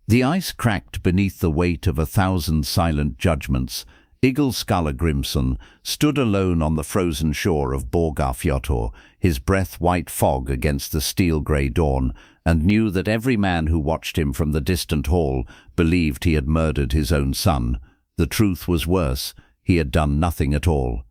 The ice cracked beneath the weight of 1,000 silent judgments. Egil Skallagrímsson stood alone on the frozen shore of Borgarfjörður, his breath white fog against the steel-grey dawn, and knew that every man who watched him from the distant hall believed he had murdered his own son. The truth was worse. He had done nothing at all.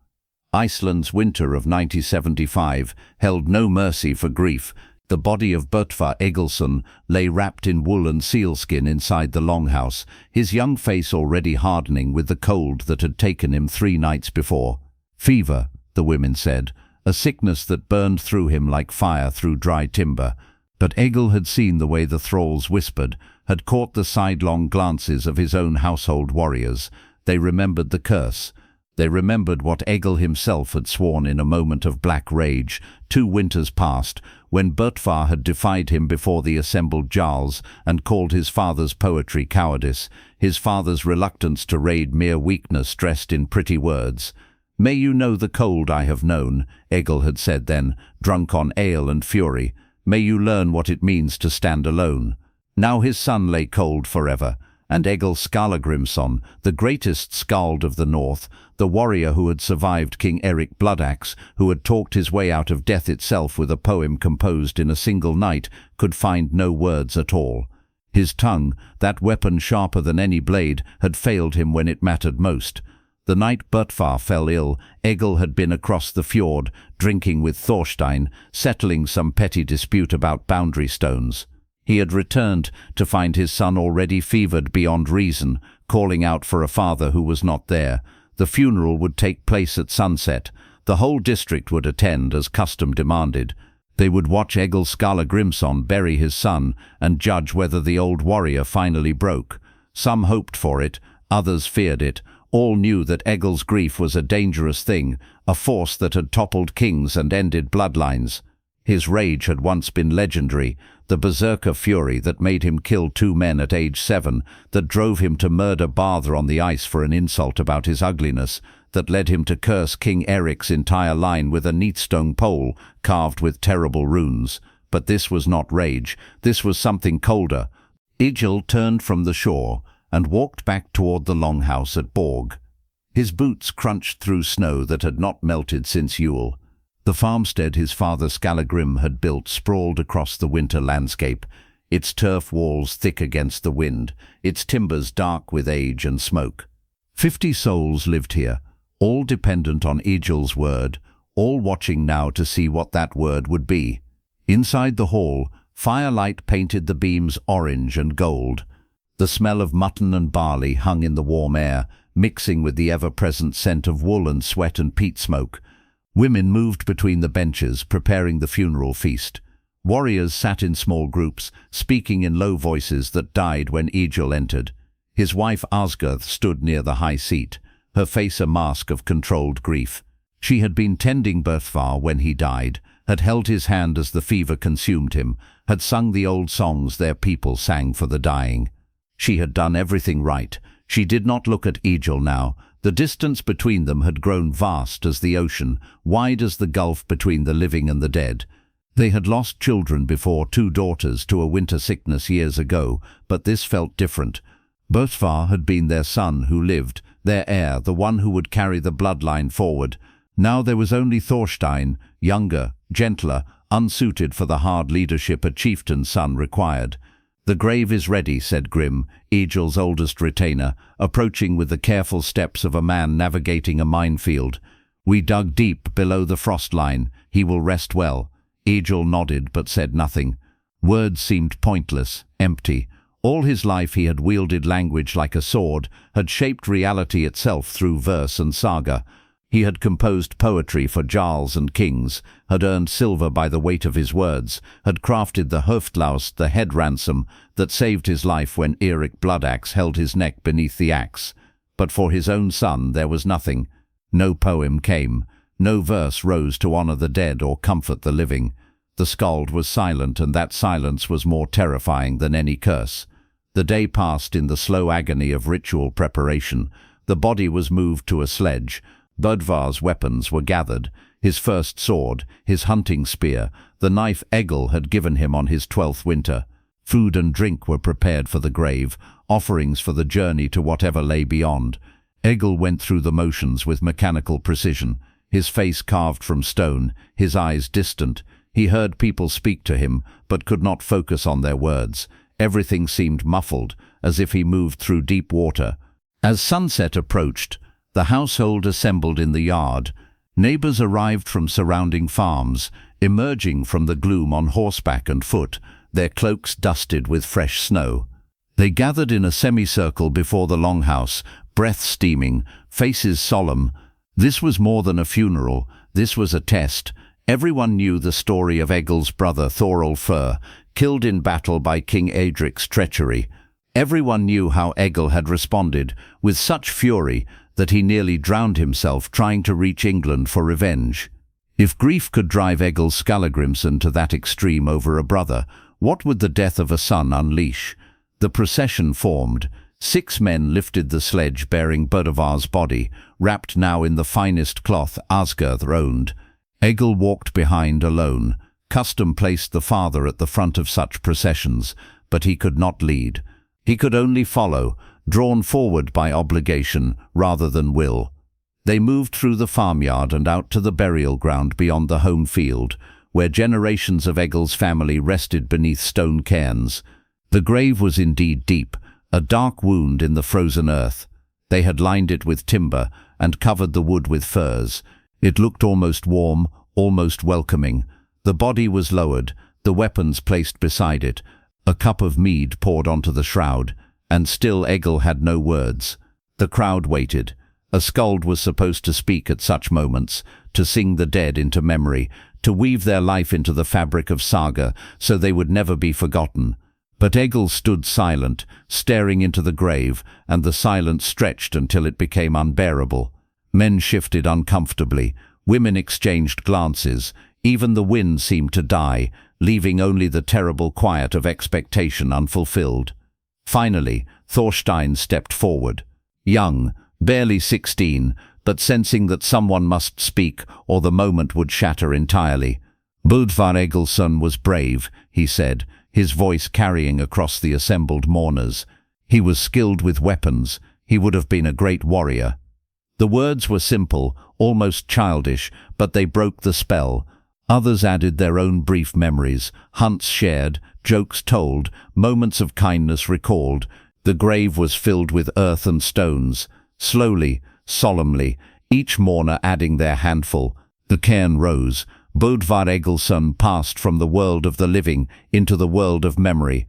Iceland's winter of 1975 held no mercy for grief. The body of Böðvar Egilsson lay wrapped in wool and sealskin inside the longhouse, his young face already hardening with the cold that had taken him 3 nights before. Fever, the women said, a sickness that burned through him like fire through dry timber. But Egil had seen the way the thralls whispered, had caught the sidelong glances of his own household warriors. They remembered the curse. They remembered what Egil himself had sworn in a moment of black rage 2 winters past, when Böðvar had defied him before the assembled jarls and called his father's poetry cowardice, his father's reluctance to raid mere weakness dressed in pretty words. "May you know the cold I have known," Egil had said then, drunk on ale and fury. "May you learn what it means to stand alone." Now his son lay cold forever, and Egil Skallagrímsson, the greatest skald of the north, the warrior who had survived King Eirik Bloodaxe, who had talked his way out of death itself with a poem composed in a single night, could find no words at all. His tongue, that weapon sharper than any blade, had failed him when it mattered most. The night Böðvar fell ill, Egil had been across the fjord, drinking with Thorstein, settling some petty dispute about boundary stones. He had returned to find his son already fevered beyond reason, calling out for a father who was not there. The funeral would take place at sunset. The whole district would attend as custom demanded. They would watch Egil Skallagrímsson bury his son and judge whether the old warrior finally broke. Some hoped for it, others feared it. All knew that Egil's grief was a dangerous thing, a force that had toppled kings and ended bloodlines. His rage had once been legendary, the berserker fury that made him kill 2 men at age 7, that drove him to murder Böðvar on the ice for an insult about his ugliness, that led him to curse King Eirik's entire line with a neat stone pole carved with terrible runes. But this was not rage, this was something colder. Egil turned from the shore and walked back toward the longhouse at Borg. His boots crunched through snow that had not melted since Yule. The farmstead his father Skallagrim had built sprawled across the winter landscape, its turf walls thick against the wind, its timbers dark with age and smoke. 50 souls lived here, all dependent on Egil's word, all watching now to see what that word would be. Inside the hall, firelight painted the beams orange and gold. The smell of mutton and barley hung in the warm air, mixing with the ever-present scent of wool and sweat and peat smoke. Women moved between the benches, preparing the funeral feast. Warriors sat in small groups, speaking in low voices that died when Egil entered. His wife Asgerd stood near the high seat, her face a mask of controlled grief. She had been tending Böðvar when he died, had held his hand as the fever consumed him, had sung the old songs their people sang for the dying. She had done everything right. She did not look at Egil now. The distance between them had grown vast as the ocean, wide as the gulf between the living and the dead. They had lost children before, 2 daughters to a winter sickness years ago, but this felt different. Böðvar had been their son who lived, their heir, the one who would carry the bloodline forward. Now there was only Thorstein, younger, gentler, unsuited for the hard leadership a chieftain's son required. "The grave is ready," said Grim, Egil's oldest retainer, approaching with the careful steps of a man navigating a minefield. "We dug deep below the frost line. He will rest well." Egil nodded but said nothing. Words seemed pointless, empty. All his life he had wielded language like a sword, had shaped reality itself through verse and saga. He had composed poetry for jarls and kings, had earned silver by the weight of his words, had crafted the Höftlaus, the head ransom, that saved his life when Eirik Bloodaxe held his neck beneath the axe. But for his own son there was nothing. No poem came. No verse rose to honor the dead or comfort the living. The skald was silent, and that silence was more terrifying than any curse. The day passed in the slow agony of ritual preparation. The body was moved to a sledge. Böðvar's weapons were gathered, his first sword, his hunting spear, the knife Egil had given him on his 12th winter. Food and drink were prepared for the grave, offerings for the journey to whatever lay beyond. Egil went through the motions with mechanical precision, his face carved from stone, his eyes distant. He heard people speak to him, but could not focus on their words. Everything seemed muffled, as if he moved through deep water. As sunset approached, the household assembled in the yard. Neighbors arrived from surrounding farms, emerging from the gloom on horseback and foot, their cloaks dusted with fresh snow. They gathered in a semicircle before the longhouse, breath steaming, faces solemn. This was more than a funeral, this was a test. Everyone knew the story of Egil's brother Thorolfur, killed in battle by King Eirik's treachery. Everyone knew how Egil had responded, with such fury that he nearly drowned himself trying to reach England for revenge. If grief could drive Egil Skallagrímsson to that extreme over a brother, what would the death of a son unleash? The procession formed. 6 men lifted the sledge bearing Böðvar's body, wrapped now in the finest cloth Asgard owned. Egil walked behind alone. Custom placed the father at the front of such processions, but he could not lead. He could only follow, drawn forward by obligation rather than will. They moved through the farmyard and out to the burial ground beyond the home field, where generations of Egil's family rested beneath stone cairns. The grave was indeed deep, a dark wound in the frozen earth. They had lined it with timber and covered the wood with furs. It looked almost warm, almost welcoming. The body was lowered, the weapons placed beside it, a cup of mead poured onto the shroud, and still Egil had no words. The crowd waited. A skald was supposed to speak at such moments, to sing the dead into memory, to weave their life into the fabric of saga so they would never be forgotten. But Egil stood silent, staring into the grave, and the silence stretched until it became unbearable. Men shifted uncomfortably, women exchanged glances, even the wind seemed to die, leaving only the terrible quiet of expectation unfulfilled. Finally, Thorstein stepped forward. Young, barely 16, but sensing that someone must speak or the moment would shatter entirely. Böðvar Egilsson was brave, he said, his voice carrying across the assembled mourners. He was skilled with weapons. He would have been a great warrior. The words were simple, almost childish, but they broke the spell. Others added their own brief memories, hunts shared, jokes told, moments of kindness recalled. The grave was filled with earth and stones. Slowly, solemnly, each mourner adding their handful. The cairn rose. Böðvar Egilsson passed from the world of the living into the world of memory.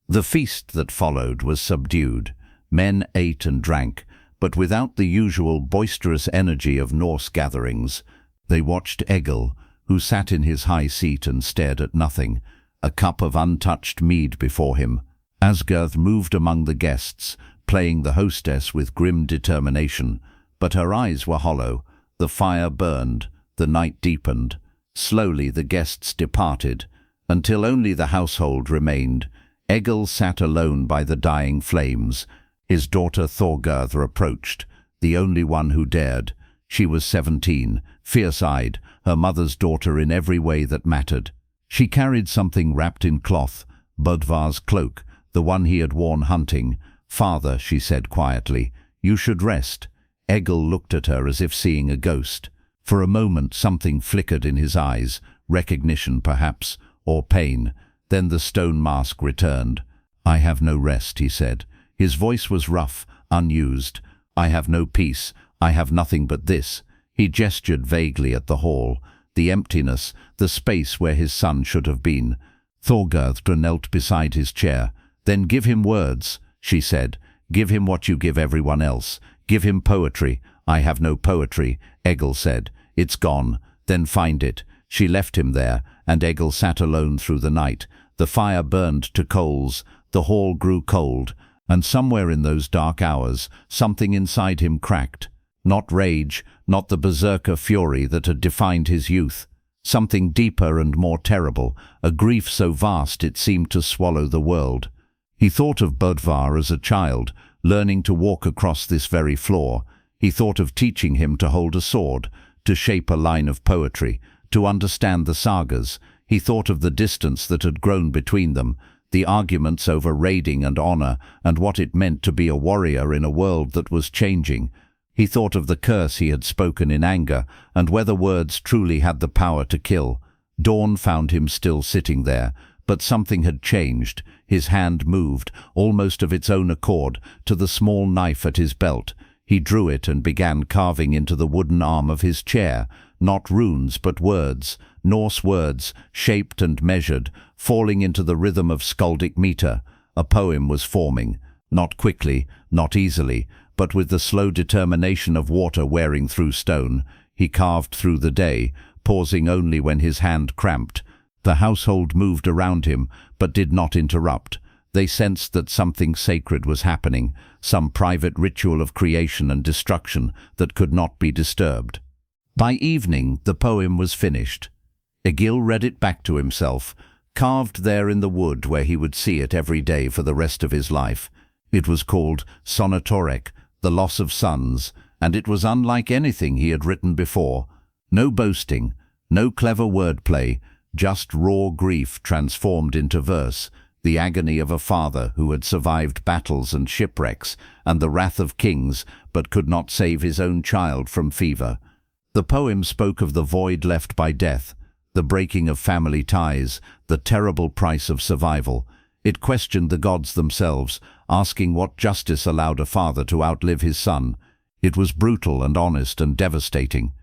The feast that followed was subdued. Men ate and drank, but without the usual boisterous energy of Norse gatherings. They watched Egil, who sat in his high seat and stared at nothing, a cup of untouched mead before him. Asgard moved among the guests, playing the hostess with grim determination, but her eyes were hollow. The fire burned, the night deepened. Slowly the guests departed, until only the household remained. Egil sat alone by the dying flames. His daughter Thorgerður approached, the only one who dared. She was 17, fierce-eyed, her mother's daughter in every way that mattered. She carried something wrapped in cloth, Böðvar's cloak, the one he had worn hunting. "Father," she said quietly, "you should rest." Egil looked at her as if seeing a ghost. For a moment something flickered in his eyes, recognition perhaps, or pain. Then the stone mask returned. "I have no rest," he said. His voice was rough, unused. "I have no peace. I have nothing but this." He gestured vaguely at the hall, the emptiness, the space where his son should have been. Thorgerður knelt beside his chair. "Then give him words," she said. "Give him what you give everyone else. Give him poetry." "I have no poetry," Egil said. "It's gone." "Then find it." She left him there, and Egil sat alone through the night. The fire burned to coals. The hall grew cold, and somewhere in those dark hours, something inside him cracked. Not rage, not the berserker fury that had defined his youth. Something deeper and more terrible, a grief so vast it seemed to swallow the world. He thought of Böðvar as a child, learning to walk across this very floor. He thought of teaching him to hold a sword, to shape a line of poetry, to understand the sagas. He thought of the distance that had grown between them, the arguments over raiding and honor, and what it meant to be a warrior in a world that was changing. He thought of the curse he had spoken in anger, and whether words truly had the power to kill. Dawn found him still sitting there, but something had changed. His hand moved, almost of its own accord, to the small knife at his belt. He drew it and began carving into the wooden arm of his chair, not runes but words, Norse words, shaped and measured, falling into the rhythm of skaldic meter. A poem was forming, not quickly, not easily, but with the slow determination of water wearing through stone. He carved through the day, pausing only when his hand cramped. The household moved around him, but did not interrupt. They sensed that something sacred was happening, some private ritual of creation and destruction that could not be disturbed. By evening, the poem was finished. Egil read it back to himself, carved there in the wood where he would see it every day for the rest of his life. It was called Sonatorrek, the loss of sons, and it was unlike anything he had written before. No boasting, no clever wordplay, just raw grief transformed into verse, the agony of a father who had survived battles and shipwrecks, and the wrath of kings, but could not save his own child from fever. The poem spoke of the void left by death, the breaking of family ties, the terrible price of survival. It questioned the gods themselves, asking what justice allowed a father to outlive his son. It was brutal and honest and devastating.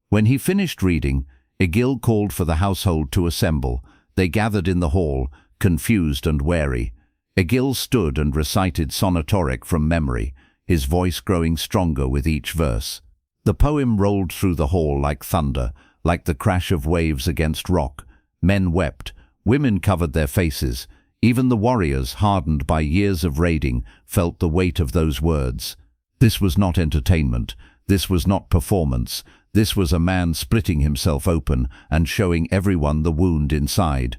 When he finished reading, Egil called for the household to assemble. They gathered in the hall, confused and wary. Egil stood and recited Sonatorrek from memory, his voice growing stronger with each verse. The poem rolled through the hall like thunder, like the crash of waves against rock. Men wept, women covered their faces. Even the warriors, hardened by years of raiding, felt the weight of those words. This was not entertainment. This was not performance. This was a man splitting himself open and showing everyone the wound inside.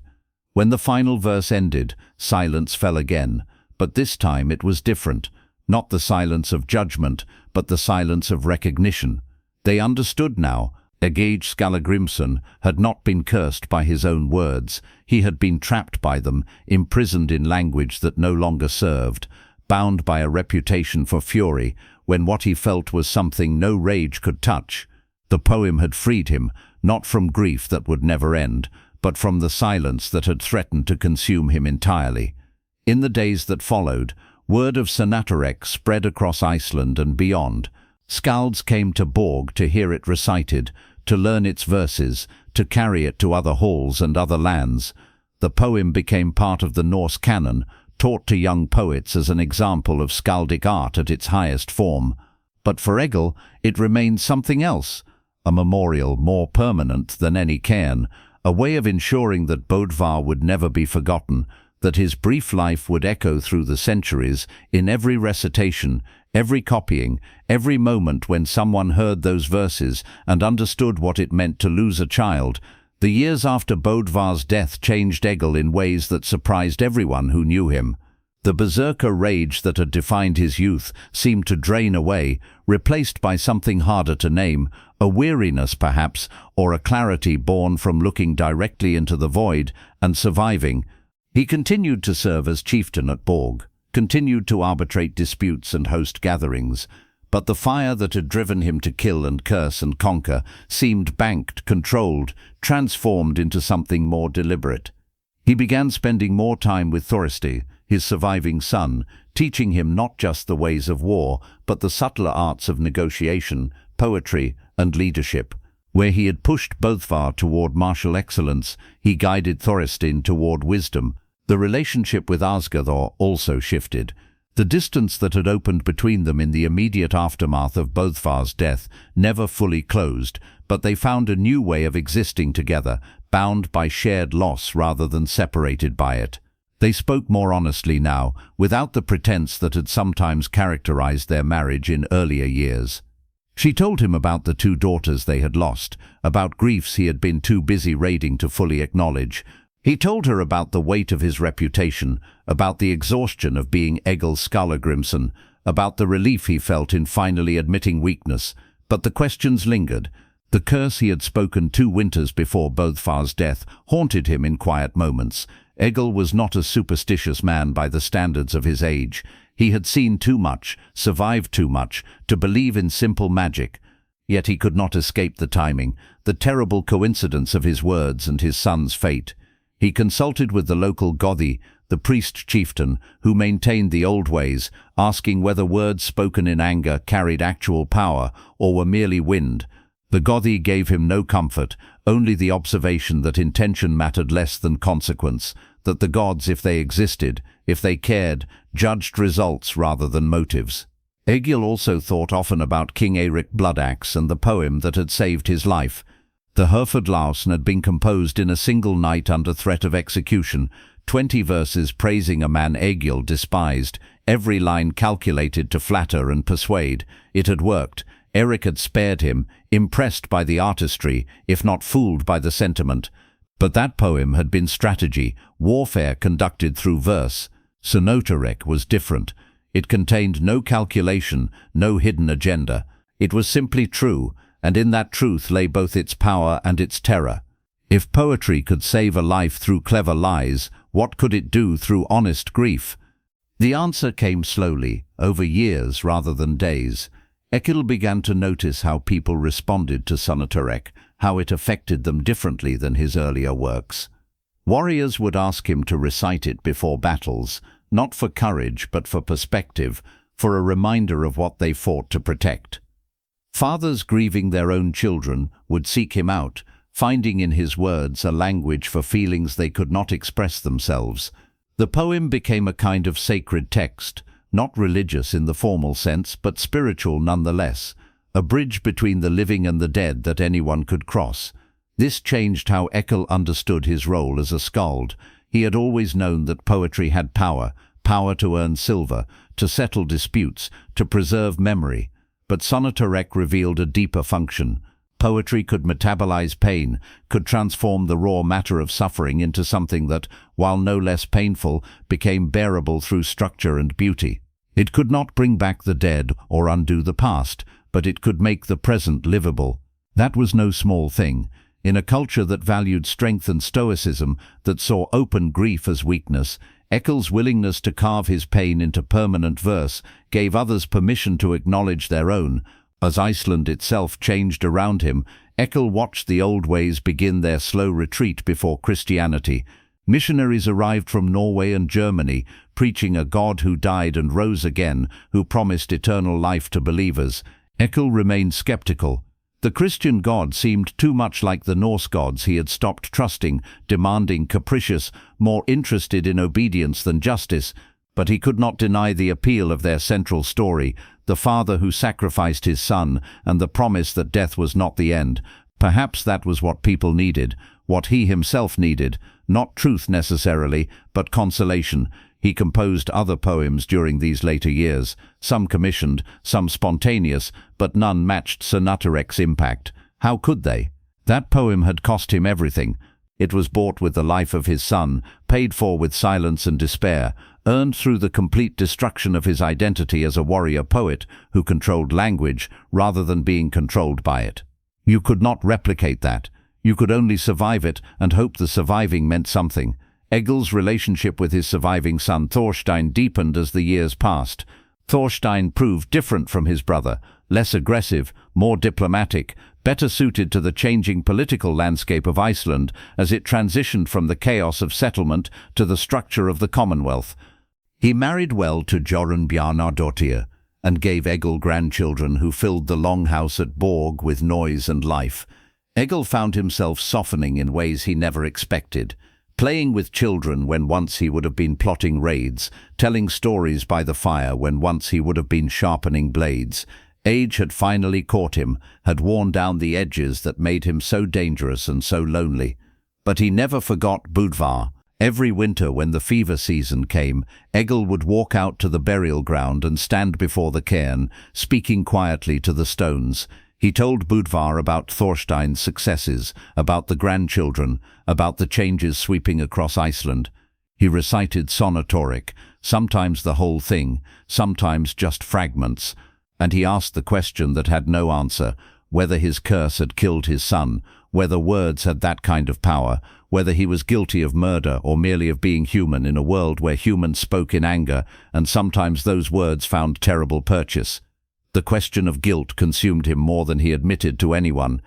When the final verse ended, silence fell again, but this time it was different. Not the silence of judgment, but the silence of recognition. They understood now. Egil Skallagrímsson had not been cursed by his own words. He had been trapped by them, imprisoned in language that no longer served, bound by a reputation for fury, when what he felt was something no rage could touch. The poem had freed him, not from grief that would never end, but from the silence that had threatened to consume him entirely. In the days that followed, word of Sonatorrek spread across Iceland and beyond. Skalds came to Borg to hear it recited, to learn its verses, to carry it to other halls and other lands. The poem became part of the Norse canon, taught to young poets as an example of skaldic art at its highest form. But for Egil, it remained something else, a memorial more permanent than any cairn, a way of ensuring that Böðvar would never be forgotten, that his brief life would echo through the centuries, in every recitation, every copying, every moment when someone heard those verses and understood what it meant to lose a child. The years after Böðvar's death changed Egil in ways that surprised everyone who knew him. The berserker rage that had defined his youth seemed to drain away, replaced by something harder to name, a weariness perhaps, or a clarity born from looking directly into the void and surviving. He continued to serve as chieftain at Borg, continued to arbitrate disputes and host gatherings, but the fire that had driven him to kill and curse and conquer seemed banked, controlled, transformed into something more deliberate. He began spending more time with Thorstein, his surviving son, teaching him not just the ways of war, but the subtler arts of negotiation, poetry, and leadership. Where he had pushed Böðvar toward martial excellence, he guided Thorstein toward wisdom. The relationship with Asgardor also shifted. The distance that had opened between them in the immediate aftermath of Böðvar's death never fully closed, but they found a new way of existing together, bound by shared loss rather than separated by it. They spoke more honestly now, without the pretense that had sometimes characterized their marriage in earlier years. She told him about the 2 daughters they had lost, about griefs he had been too busy raiding to fully acknowledge. He told her about the weight of his reputation, about the exhaustion of being Egil Skallagrímsson, about the relief he felt in finally admitting weakness. But the questions lingered. The curse he had spoken 2 winters before Böðvar's death haunted him in quiet moments. Egil was not a superstitious man by the standards of his age. He had seen too much, survived too much, to believe in simple magic. Yet he could not escape the timing, the terrible coincidence of his words and his son's fate. He consulted with the local Gothi, the priest chieftain, who maintained the old ways, asking whether words spoken in anger carried actual power or were merely wind. The Gothi gave him no comfort, only the observation that intention mattered less than consequence, that the gods, if they existed, if they cared, judged results rather than motives. Egil also thought often about King Eirik Bloodaxe and the poem that had saved his life. The Herfordlausen had been composed in a single night under threat of execution, 20 verses praising a man Egil despised, every line calculated to flatter and persuade. It had worked. Eirik had spared him, impressed by the artistry, if not fooled by the sentiment. But that poem had been strategy, warfare conducted through verse. Sonatorrek was different. It contained no calculation, no hidden agenda. It was simply true, and in that truth lay both its power and its terror. If poetry could save a life through clever lies, what could it do through honest grief? The answer came slowly, over years rather than days. Egil began to notice how people responded to Sonatorrek, how it affected them differently than his earlier works. Warriors would ask him to recite it before battles, not for courage but for perspective, for a reminder of what they fought to protect. Fathers grieving their own children would seek him out, finding in his words a language for feelings they could not express themselves. The poem became a kind of sacred text, not religious in the formal sense, but spiritual nonetheless, a bridge between the living and the dead that anyone could cross. This changed how Egil understood his role as a skald. He had always known that poetry had power, power to earn silver, to settle disputes, to preserve memory. But Sonatorrek revealed a deeper function. Poetry could metabolize pain, could transform the raw matter of suffering into something that, while no less painful, became bearable through structure and beauty. It could not bring back the dead or undo the past, but it could make the present livable. That was no small thing. In a culture that valued strength and stoicism, that saw open grief as weakness, Egil's willingness to carve his pain into permanent verse gave others permission to acknowledge their own. As Iceland itself changed around him, Egil watched the old ways begin their slow retreat before Christianity. Missionaries arrived from Norway and Germany, preaching a God who died and rose again, who promised eternal life to believers. Egil remained skeptical. The Christian God seemed too much like the Norse gods he had stopped trusting, demanding, capricious, more interested in obedience than justice. But he could not deny the appeal of their central story, the father who sacrificed his son, and the promise that death was not the end. Perhaps that was what people needed, what he himself needed, not truth necessarily, but consolation. He composed other poems during these later years, some commissioned, some spontaneous, but none matched Sonatorrek's impact. How could they? That poem had cost him everything. It was bought with the life of his son, paid for with silence and despair, earned through the complete destruction of his identity as a warrior poet who controlled language rather than being controlled by it. You could not replicate that. You could only survive it and hope the surviving meant something. Egil's relationship with his surviving son Thorstein deepened as the years passed. Thorstein proved different from his brother, less aggressive, more diplomatic, better suited to the changing political landscape of Iceland as it transitioned from the chaos of settlement to the structure of the Commonwealth. He married well to Jorunn Bjarnadottir and gave Egil grandchildren who filled the longhouse at Borg with noise and life. Egil found himself softening in ways he never expected, playing with children when once he would have been plotting raids, telling stories by the fire when once he would have been sharpening blades. Age had finally caught him, had worn down the edges that made him so dangerous and so lonely. But he never forgot Böðvar. Every winter when the fever season came, Egil would walk out to the burial ground and stand before the cairn, speaking quietly to the stones. He told Böðvar about Thorstein's successes, about the grandchildren, about the changes sweeping across Iceland. He recited Sonatorrek, sometimes the whole thing, sometimes just fragments, and he asked the question that had no answer, whether his curse had killed his son, whether words had that kind of power, whether he was guilty of murder or merely of being human in a world where humans spoke in anger, and sometimes those words found terrible purchase. The question of guilt consumed him more than he admitted to anyone.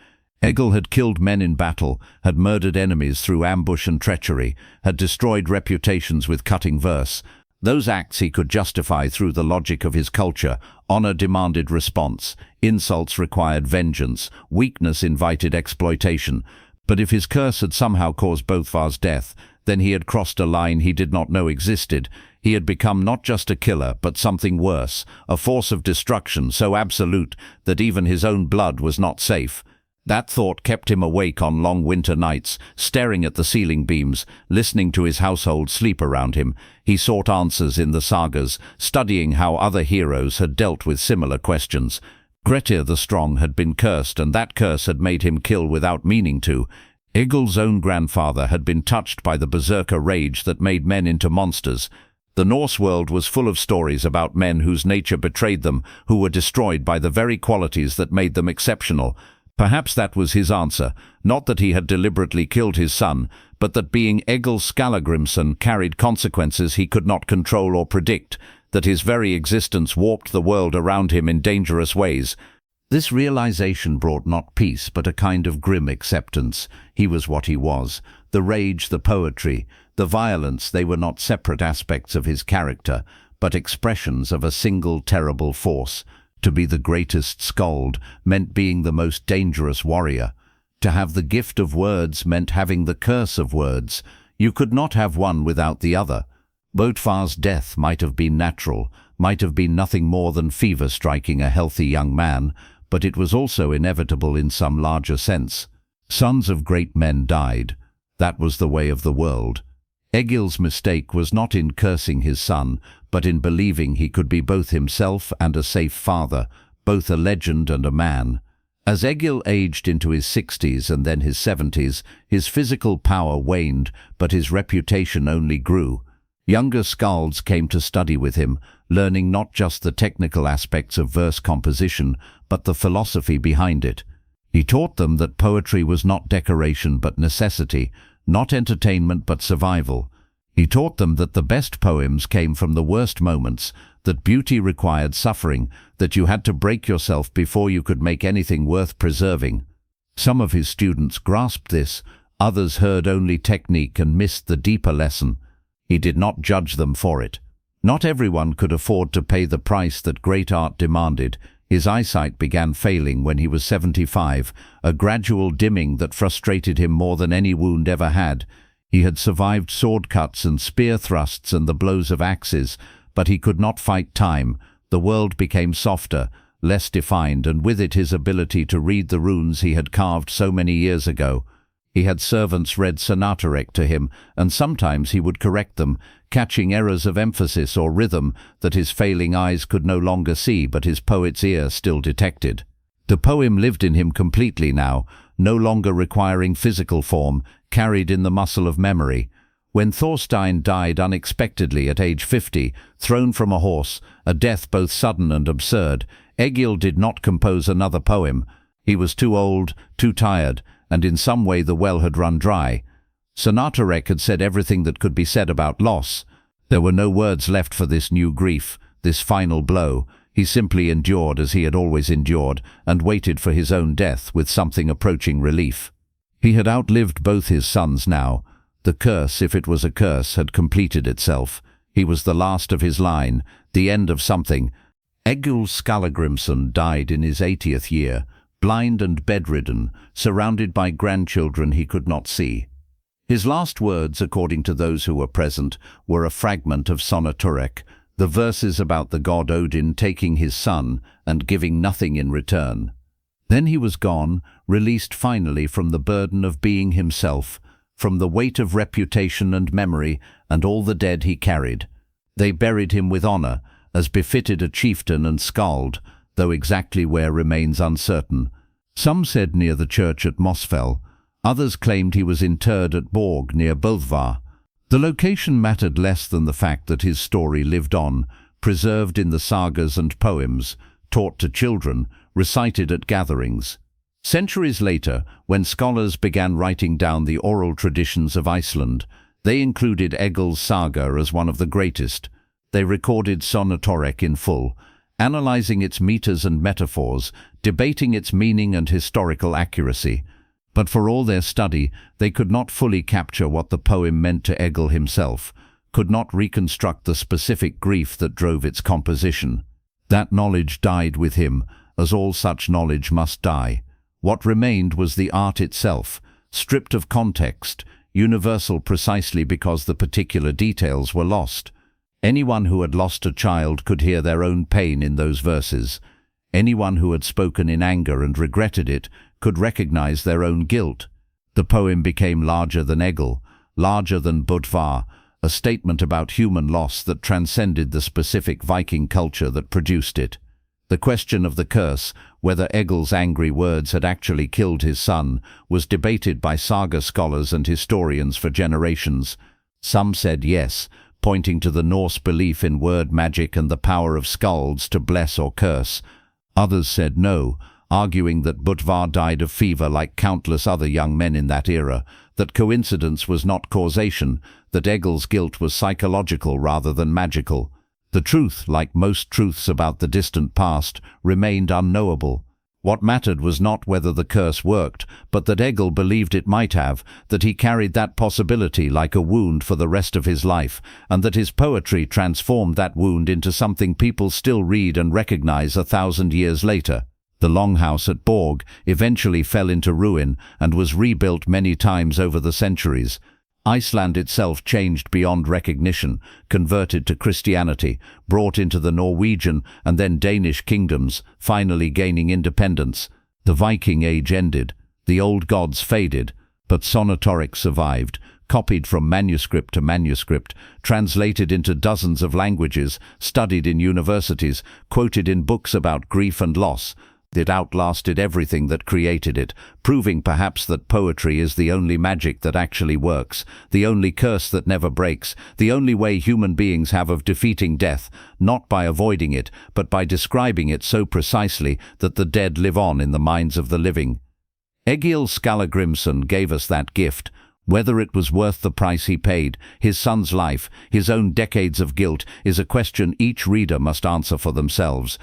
Egil had killed men in battle, had murdered enemies through ambush and treachery, had destroyed reputations with cutting verse. Those acts he could justify through the logic of his culture. Honor demanded response, insults required vengeance, weakness invited exploitation. But if his curse had somehow caused Böðvar's death, then he had crossed a line he did not know existed. He had become not just a killer, but something worse, a force of destruction so absolute that even his own blood was not safe. That thought kept him awake on long winter nights, staring at the ceiling beams, listening to his household sleep around him. He sought answers in the sagas, studying how other heroes had dealt with similar questions. Grettir the Strong had been cursed, and that curse had made him kill without meaning to. Egil's own grandfather had been touched by the berserker rage that made men into monsters. The Norse world was full of stories about men whose nature betrayed them, who were destroyed by the very qualities that made them exceptional. Perhaps that was his answer, not that he had deliberately killed his son, but that being Egil Skallagrímsson carried consequences he could not control or predict, that his very existence warped the world around him in dangerous ways. This realization brought not peace, but a kind of grim acceptance. He was what he was. The rage, the poetry, the violence, they were not separate aspects of his character, but expressions of a single terrible force. To be the greatest skald meant being the most dangerous warrior. To have the gift of words meant having the curse of words. You could not have one without the other. Böðvar's death might have been natural, might have been nothing more than fever striking a healthy young man, but it was also inevitable in some larger sense. Sons of great men died. That was the way of the world. Egil's mistake was not in cursing his son, but in believing he could be both himself and a safe father, both a legend and a man. As Egil aged into his 60s and then his 70s, his physical power waned, but his reputation only grew. Younger skalds came to study with him, learning not just the technical aspects of verse composition, but the philosophy behind it. He taught them that poetry was not decoration but necessity, not entertainment but survival. He taught them that the best poems came from the worst moments, that beauty required suffering, that you had to break yourself before you could make anything worth preserving. Some of his students grasped this, others heard only technique and missed the deeper lesson. He did not judge them for it. Not everyone could afford to pay the price that great art demanded. His eyesight began failing when he was 75, a gradual dimming that frustrated him more than any wound ever had. He had survived sword cuts and spear thrusts and the blows of axes, but he could not fight time. The world became softer, less defined, and with it his ability to read the runes he had carved so many years ago. He had servants read Sonatorrek to him, and sometimes he would correct them, catching errors of emphasis or rhythm that his failing eyes could no longer see but his poet's ear still detected. The poem lived in him completely now, no longer requiring physical form, carried in the muscle of memory. When Thorstein died unexpectedly at age 50, thrown from a horse, a death both sudden and absurd, Egil did not compose another poem. He was too old, too tired, and in some way the well had run dry. Sonatorrek had said everything that could be said about loss. There were no words left for this new grief, this final blow. He simply endured as he had always endured, and waited for his own death with something approaching relief. He had outlived both his sons now. The curse, if it was a curse, had completed itself. He was the last of his line, the end of something. Egil Skallagrímsson died in his 80th year, blind and bedridden, surrounded by grandchildren he could not see. His last words, according to those who were present, were a fragment of Sonatorrek, the verses about the god Odin taking his son and giving nothing in return. Then he was gone, released finally from the burden of being himself, from the weight of reputation and memory and all the dead he carried. They buried him with honor, as befitted a chieftain and skald, though exactly where remains uncertain. Some said near the church at Mosfell. Others claimed he was interred at Borg near Böðvar. The location mattered less than the fact that his story lived on, preserved in the sagas and poems, taught to children, recited at gatherings. Centuries later, when scholars began writing down the oral traditions of Iceland, they included Egil's saga as one of the greatest. They recorded Sonatorrek in full, analyzing its meters and metaphors, debating its meaning and historical accuracy. But for all their study, they could not fully capture what the poem meant to Egil himself, could not reconstruct the specific grief that drove its composition. That knowledge died with him, as all such knowledge must die. What remained was the art itself, stripped of context, universal precisely because the particular details were lost. Anyone who had lost a child could hear their own pain in those verses. Anyone who had spoken in anger and regretted it could recognize their own guilt. The poem became larger than Egil, larger than Böðvar, a statement about human loss that transcended the specific Viking culture that produced it. The question of the curse, whether Egil's angry words had actually killed his son, was debated by saga scholars and historians for generations. Some said yes, pointing to the Norse belief in word magic and the power of skalds to bless or curse. Others said no, arguing that Böðvar died of fever like countless other young men in that era, that coincidence was not causation, that Egil's guilt was psychological rather than magical. The truth, like most truths about the distant past, remained unknowable. What mattered was not whether the curse worked, but that Egil believed it might have, that he carried that possibility like a wound for the rest of his life, and that his poetry transformed that wound into something people still read and recognize 1,000 years later. The longhouse at Borg eventually fell into ruin and was rebuilt many times over the centuries. Iceland itself changed beyond recognition, converted to Christianity, brought into the Norwegian and then Danish kingdoms, finally gaining independence. The Viking Age ended, the old gods faded, but Sonatorrek survived, copied from manuscript to manuscript, translated into dozens of languages, studied in universities, quoted in books about grief and loss. It outlasted everything that created it, proving perhaps that poetry is the only magic that actually works, the only curse that never breaks, the only way human beings have of defeating death, not by avoiding it, but by describing it so precisely that the dead live on in the minds of the living. Egil Skallagrímsson gave us that gift. Whether it was worth the price he paid, his son's life, his own decades of guilt, is a question each reader must answer for themselves.